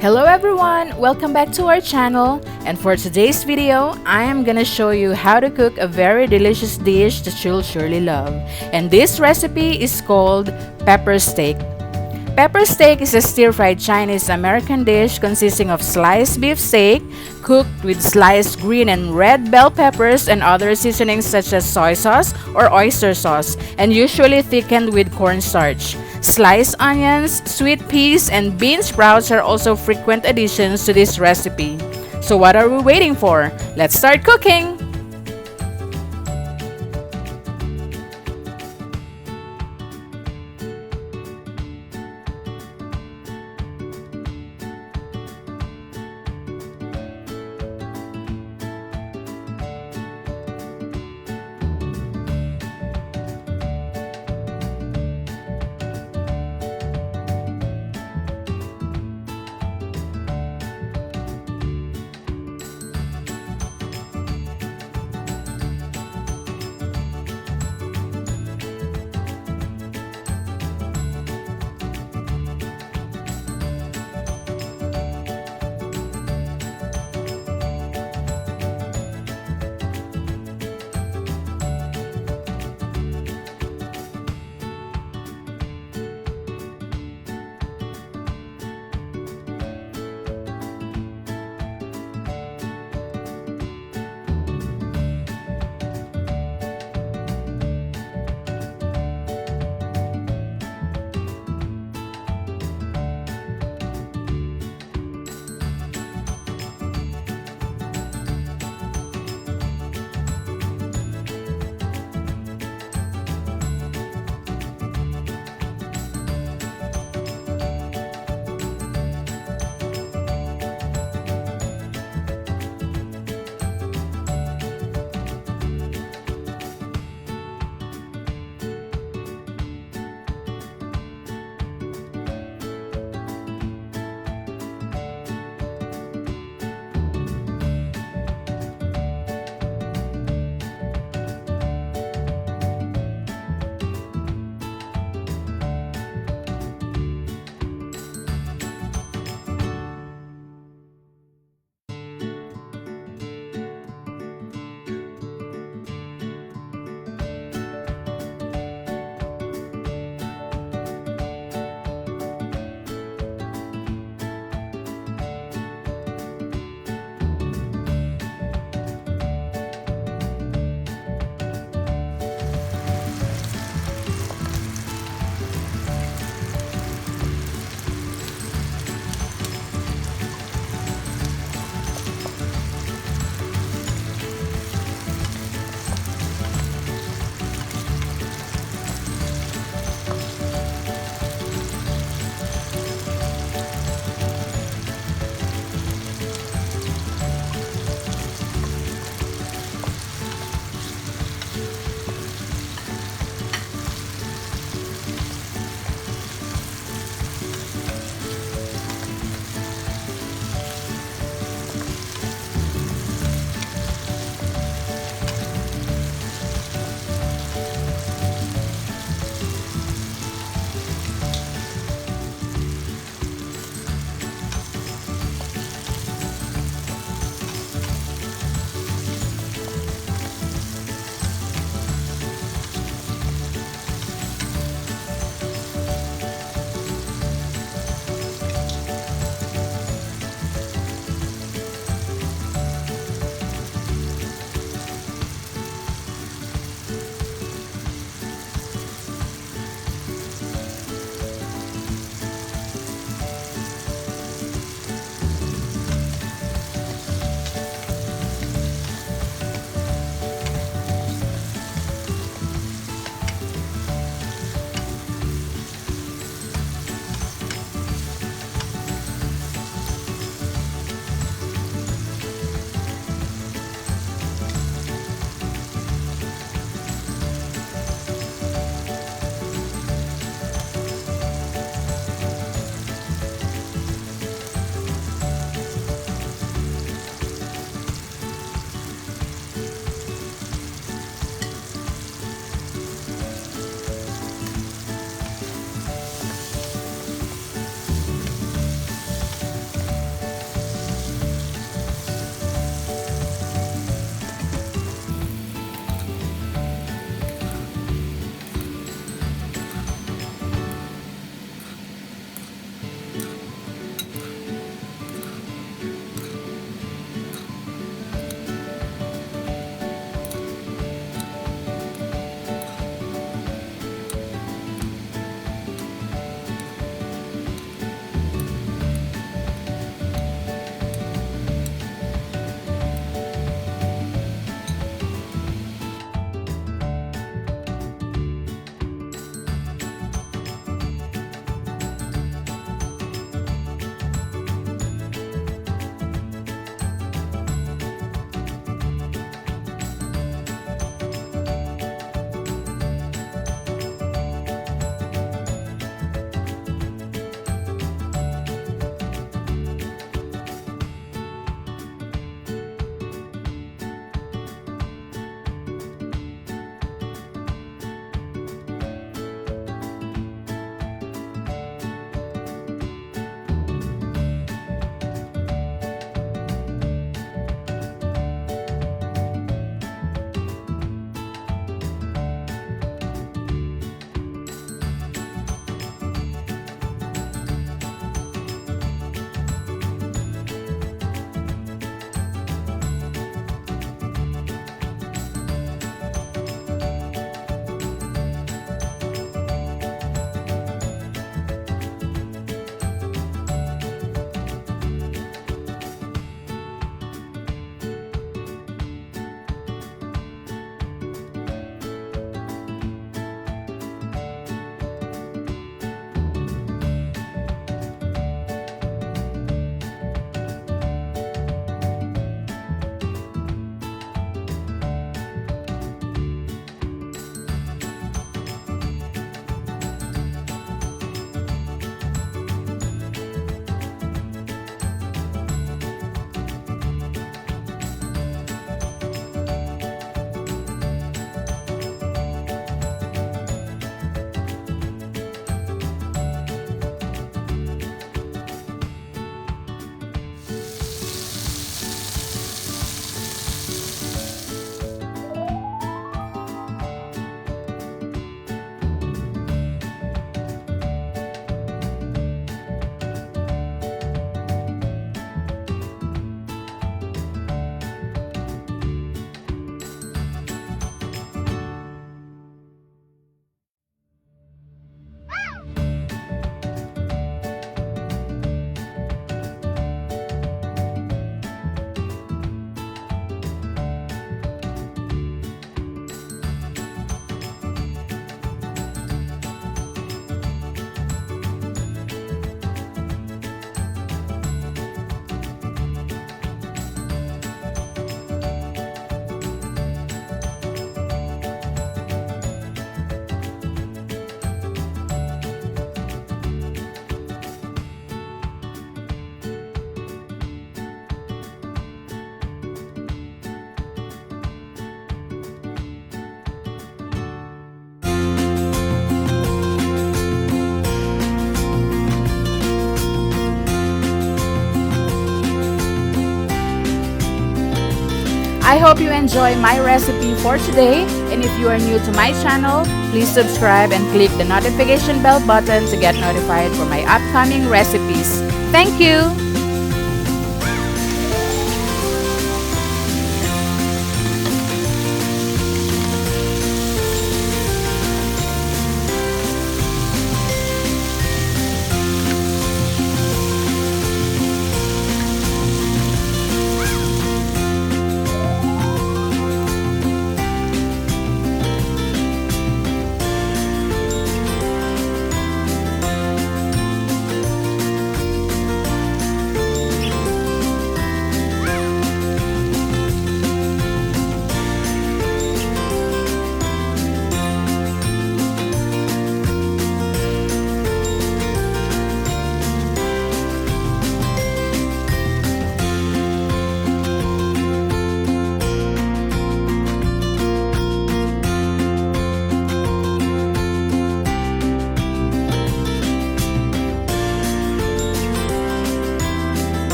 Hello everyone, welcome back to our channel, and for today's video, I am gonna show you how to cook a very delicious dish that you'll surely love. And this recipe is called pepper steak. Pepper steak is a stir-fried Chinese American dish consisting of sliced beef steak cooked with sliced green and red bell peppers and other seasonings such as soy sauce or oyster sauce, and usually thickened with cornstarch. Sliced onions, sweet peas, and bean sprouts are also frequent additions to this recipe. So what are we waiting for? Let's start cooking! I hope you enjoy my recipe for today, and if you are new to my channel, please subscribe and click the notification bell button to get notified for my upcoming recipes. Thank you!